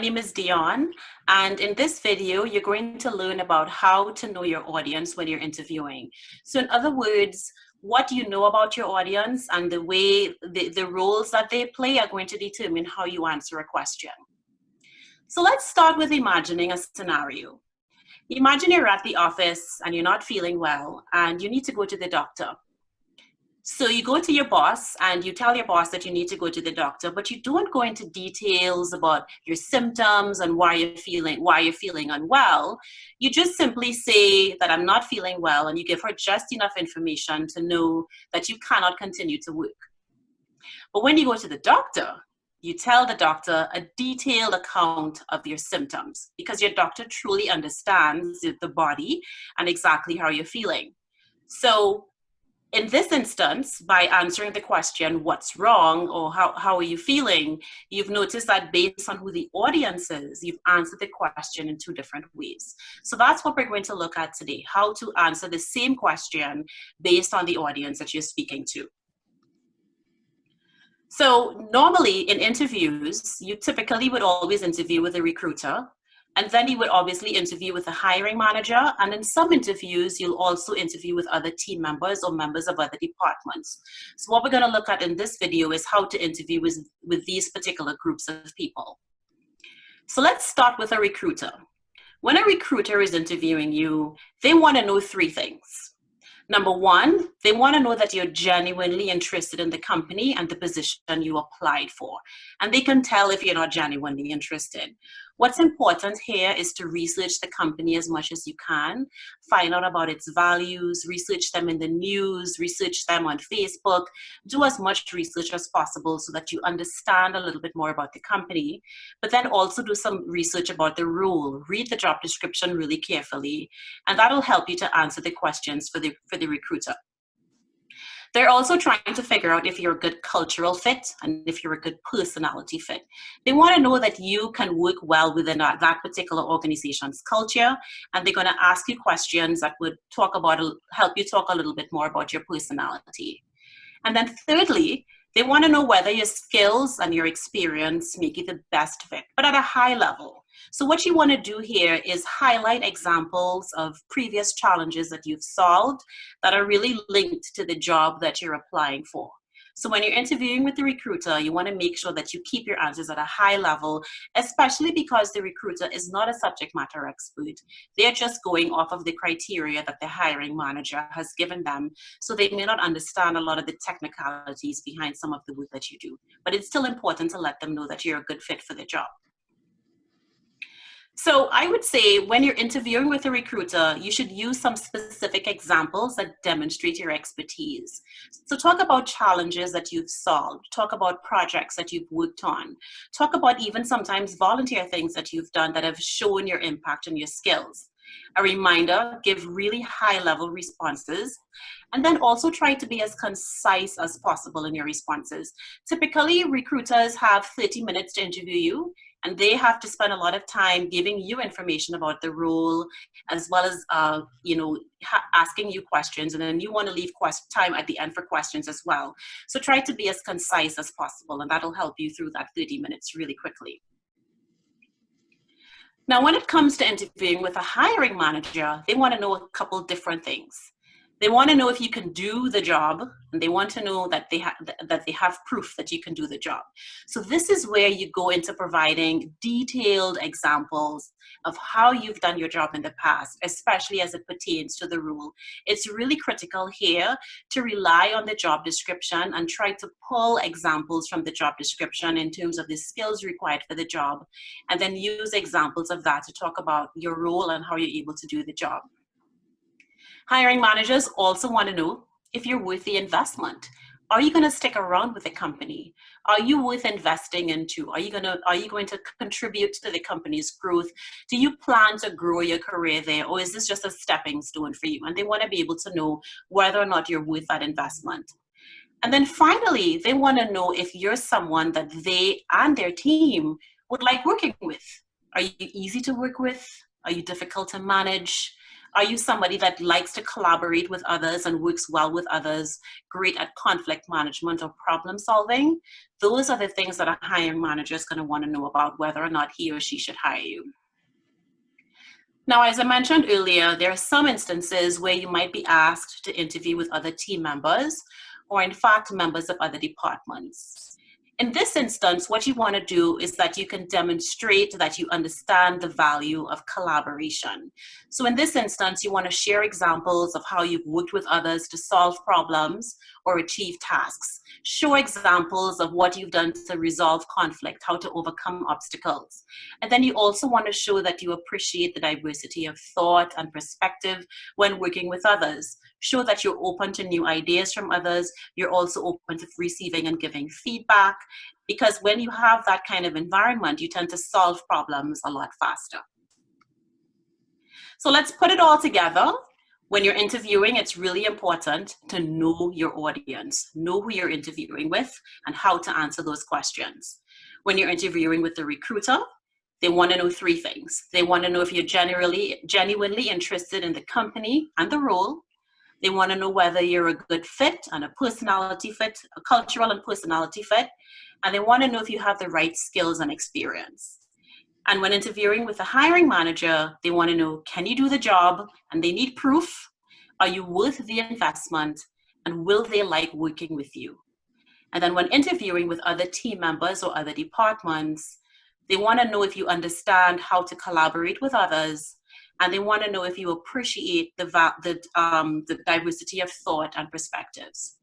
name is Dion, and in this video, you're going to learn about how to know your audience when you're interviewing. So in other words, what you know about your audience and the way the roles that they play are going to determine how you answer a question. So let's start with imagining a scenario. Imagine you're at the office and you're not feeling well and you need to go to the doctor. So you go to your boss and you tell your boss that you need to go to the doctor, but you don't go into details about your symptoms and why you're feeling unwell. You just simply say that I'm not feeling well, and you give her just enough information to know that you cannot continue to work. But when you go to the doctor, you tell the doctor a detailed account of your symptoms, because your doctor truly understands the body and exactly how you're feeling. So in this instance, by answering the question, what's wrong, or how are you feeling, you've noticed that based on who the audience is, you've answered the question in two different ways. So that's what we're going to look at today, how to answer the same question based on the audience that you're speaking to. So normally in interviews, you typically would always interview with a recruiter, and then you would obviously interview with a hiring manager. And in some interviews, you'll also interview with other team members or members of other departments. So what we're going to look at in this video is how to interview with these particular groups of people. So let's start with a recruiter. When a recruiter is interviewing you, they want to know three things. Number one, they want to know that you're genuinely interested in the company and the position you applied for. And they can tell if you're not genuinely interested. What's important here is to research the company as much as you can, find out about its values, research them in the news, research them on Facebook, do as much research as possible so that you understand a little bit more about the company, but then also do some research about the role. Read the job description really carefully, and that'll help you to answer the questions for the recruiter. They're also trying to figure out if you're a good cultural fit and if you're a good personality fit. They want to know that you can work well within that particular organization's culture, and they're going to ask you questions that would help you talk a little bit more about your personality. And then thirdly, they want to know whether your skills and your experience make you the best fit, but at a high level. So what you want to do here is highlight examples of previous challenges that you've solved that are really linked to the job that you're applying for. So when you're interviewing with the recruiter, you want to make sure that you keep your answers at a high level, especially because the recruiter is not a subject matter expert. They're just going off of the criteria that the hiring manager has given them. So they may not understand a lot of the technicalities behind some of the work that you do. But it's still important to let them know that you're a good fit for the job. So I would say when you're interviewing with a recruiter, you should use some specific examples that demonstrate your expertise. So talk about challenges that you've solved, talk about projects that you've worked on, talk about even sometimes volunteer things that you've done that have shown your impact and your skills. A reminder, give really high-level responses, and then also try to be as concise as possible in your responses. Typically, recruiters have 30 minutes to interview you, and they have to spend a lot of time giving you information about the role, as well as asking you questions, and then you want to leave time at the end for questions as well. So try to be as concise as possible, and that'll help you through that 30 minutes really quickly. Now, when it comes to interviewing with a hiring manager, they want to know a couple different things. They want to know if you can do the job, and they want to know that they have proof that you can do the job. So this is where you go into providing detailed examples of how you've done your job in the past, especially as it pertains to the role. It's really critical here to rely on the job description and try to pull examples from the job description in terms of the skills required for the job, and then use examples of that to talk about your role and how you're able to do the job. Hiring managers also want to know if you're worth the investment. Are you going to stick around with the company? Are you worth investing into? Are you going to contribute to the company's growth? Do you plan to grow your career there, or is this just a stepping stone for you? And they want to be able to know whether or not you're worth that investment. And then finally, they want to know if you're someone that they and their team would like working with. Are you easy to work with? Are you difficult to manage? Are you somebody that likes to collaborate with others and works well with others, great at conflict management or problem solving? Those are the things that a hiring manager is going to want to know about whether or not he or she should hire you. Now, as I mentioned earlier, there are some instances where you might be asked to interview with other team members or, in fact, members of other departments. In this instance, what you want to do is that you can demonstrate that you understand the value of collaboration. So in this instance, you want to share examples of how you've worked with others to solve problems or achieve tasks. Show examples of what you've done to resolve conflict, how to overcome obstacles. And then you also want to show that you appreciate the diversity of thought and perspective when working with others. Show that you're open to new ideas from others. You're also open to receiving and giving feedback, because when you have that kind of environment, you tend to solve problems a lot faster. So let's put it all together. When you're interviewing, it's really important to know your audience, know who you're interviewing with, and how to answer those questions. When you're interviewing with the recruiter, they want to know three things. They want to know if you're genuinely interested in the company and the role. They want to know whether you're a good fit and a personality fit, a cultural and personality fit. And they want to know if you have the right skills and experience. And when interviewing with a hiring manager, they want to know, can you do the job? And they need proof. Are you worth the investment? And will they like working with you? And then when interviewing with other team members or other departments, they want to know if you understand how to collaborate with others. And they want to know if you appreciate the diversity of thought and perspectives.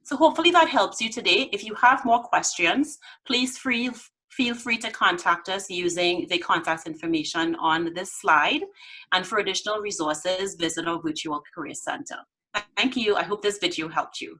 So hopefully that helps you today. If you have more questions, please feel free to contact us using the contact information on this slide. And for additional resources, visit our virtual career center. Thank you. I hope this video helped you.